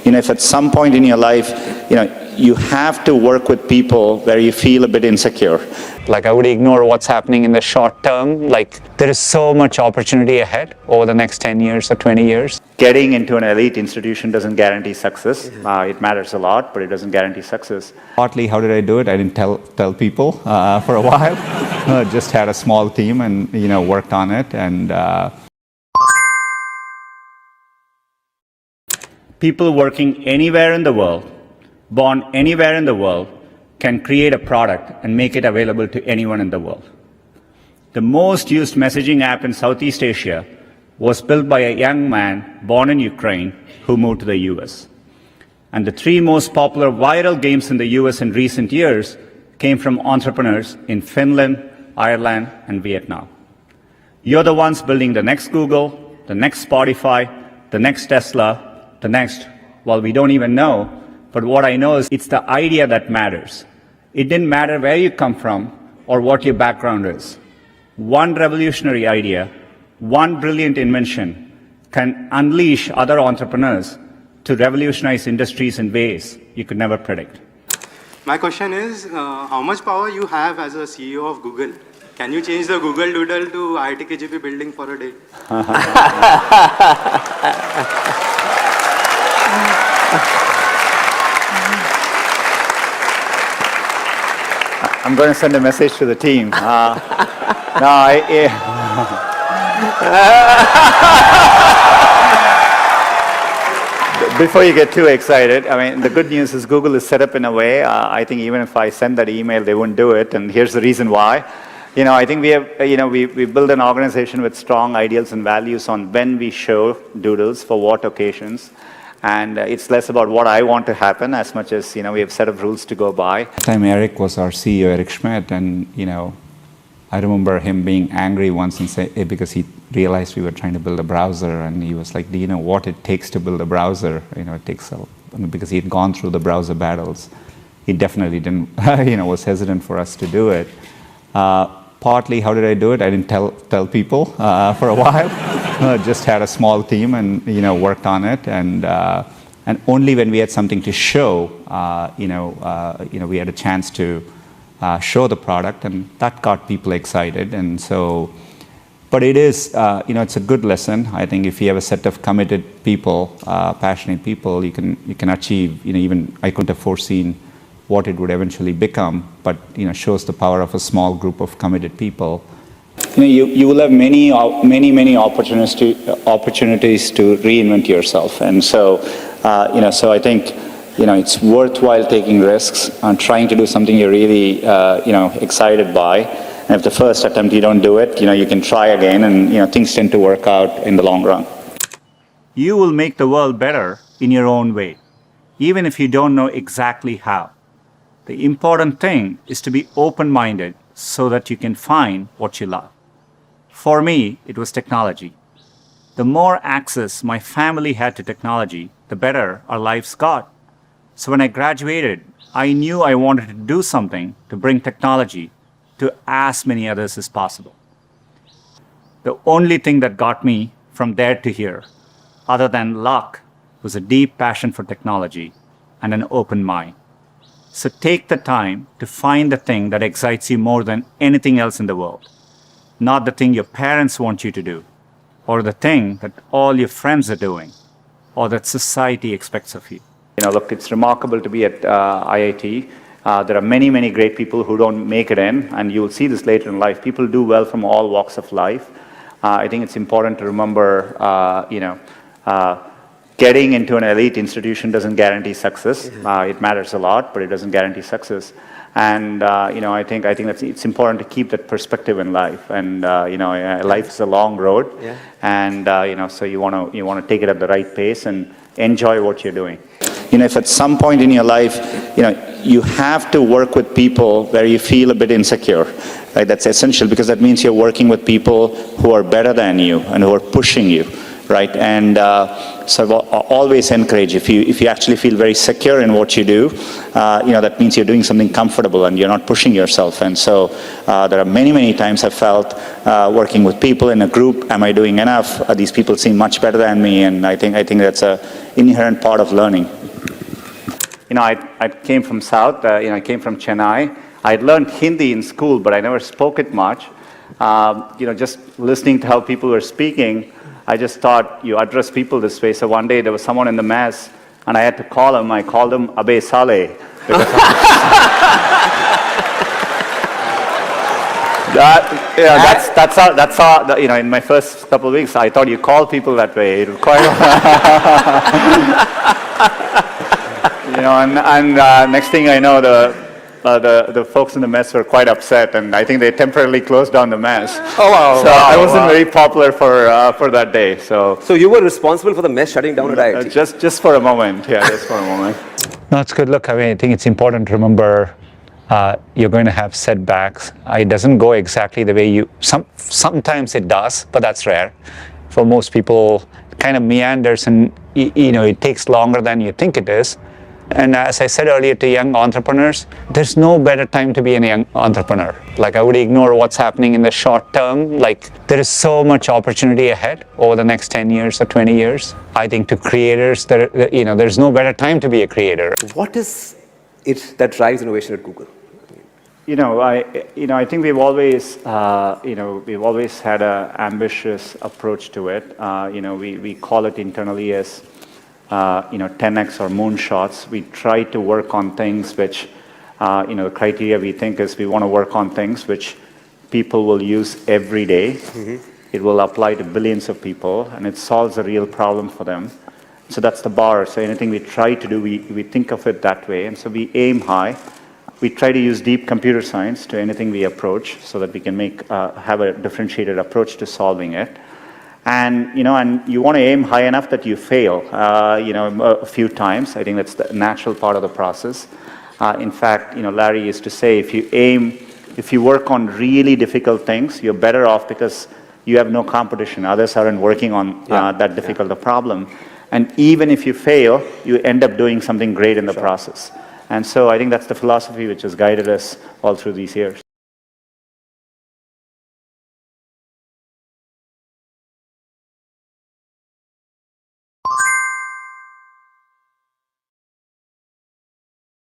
if at some point in your life, you have to work with people where you feel a bit insecure. Like, I would ignore what's happening in the short term. Like, there is so much opportunity ahead over the next 10 years or 20 years. Getting into an elite institution doesn't guarantee success. It matters a lot, but it doesn't guarantee success. Partly, how did I do it? I didn't tell people for a while. Just had a small team and, worked on it. And people working anywhere in the world, born anywhere in the world, can create a product and make it available to anyone in the world. The most used messaging app in Southeast Asia was built by a young man born in Ukraine who moved to the US. And the 3 most popular viral games in the US in recent years came from entrepreneurs in Finland, Ireland, and Vietnam. You're the ones building the next Google, the next Spotify, the next Tesla, the next, well, we don't even know, but what I know is it's the idea that matters. It didn't matter where you come from or what your background is. One revolutionary idea, one brilliant invention can unleash other entrepreneurs to revolutionize industries in ways you could never predict. My question is, how much power you have as a CEO of Google? Can you change the Google Doodle to IIT KGP building for a day? I'm going to send a message to the team. Before you get too excited, I mean, the good news is Google is set up in a way, I think even if I send that email, they wouldn't do it, and here's the reason why. I think we have, we build an organization with strong ideals and values on when we show doodles, for what occasions. And it's less about what I want to happen as much as, we have a set of rules to go by. Last time Eric was our CEO, Eric Schmidt, and, I remember him being angry once and say, because he realized we were trying to build a browser, and he was like, do you know what it takes to build a browser? It takes because he had gone through the browser battles. He definitely didn't, was hesitant for us to do it. Partly, how did I do it? I didn't tell people for a while. Just had a small team and, worked on it. And only when we had something to show, we had a chance to show the product, and that got people excited. And so, but it is, it's a good lesson. I think if you have a set of committed people, passionate people, you can achieve, even I couldn't have foreseen what it would eventually become, but shows the power of a small group of committed people. You will have many opportunities to reinvent yourself, and so so I think it's worthwhile taking risks and trying to do something you're really excited by. And if the first attempt you don't do it, you can try again, and things tend to work out in the long run. You will make the world better in your own way, even if you don't know exactly how. The important thing is to be open-minded so that you can find what you love. For me, it was technology. The more access my family had to technology, the better our lives got. So when I graduated, I knew I wanted to do something to bring technology to as many others as possible. The only thing that got me from there to here, other than luck, was a deep passion for technology and an open mind. So take the time to find the thing that excites you more than anything else in the world. Not the thing your parents want you to do, or the thing that all your friends are doing, or that society expects of you. Look, it's remarkable to be at IIT. There are many great people who don't make it in, and you will see this later in life. People do well from all walks of life. I think it's important to remember, getting into an elite institution doesn't guarantee success. It matters a lot, but it doesn't guarantee success. And I think it's important to keep that perspective in life. And life is a long road, and so you want to take it at the right pace and enjoy what you're doing. If at some point in your life, you have to work with people where you feel a bit insecure, right? That's essential, because that means you're working with people who are better than you and who are pushing you, right? And so I always encourage, if you actually feel very secure in what you do, that means you're doing something comfortable and you're not pushing yourself. And so there are many, many times I've felt working with people in a group, am I doing enough? These people seem much better than me, and I think that's an inherent part of learning. I came from South, I came from Chennai. I had learned Hindi in school, but I never spoke it much. Just listening to how people were speaking, I just thought you address people this way. So one day there was someone in the mess, and I had to call him. I called him Abe Saleh. That's how, in my first couple of weeks, I thought you call people that way. It required, and next thing I know, the folks in the mess were quite upset, and I think they temporarily closed down the mess. Oh wow! So wow, I wasn't wow. very popular for that day. So you were responsible for the mess shutting down at IIT? Just for a moment, yeah, just for a moment. No, it's good. Look, I think it's important to remember you're going to have setbacks. It doesn't go exactly the way you. Sometimes it does, but that's rare. For most people, it kind of meanders, and it takes longer than you think it is. And as I said earlier to young entrepreneurs, there's no better time to be a young entrepreneur. Like, I would ignore what's happening in the short term. Like, there is so much opportunity ahead over the next 10 years or 20 years. I think to creators, there's no better time to be a creator. What is it that drives innovation at Google? I think we've always had an ambitious approach to it. We call it internally as 10x or moonshots. We try to work on things which, the criteria we think is we want to work on things which people will use every day. Mm-hmm. It will apply to billions of people, and it solves a real problem for them. So that's the bar. So anything we try to do, we think of it that way. And so we aim high. We try to use deep computer science to anything we approach so that we can have a differentiated approach to solving it. And you want to aim high enough that you fail, a few times. I think that's the natural part of the process. In fact, Larry used to say, if you work on really difficult things, you're better off because you have no competition. Others aren't working on that difficult a problem. And even if you fail, you end up doing something great in the process. And so I think that's the philosophy which has guided us all through these years.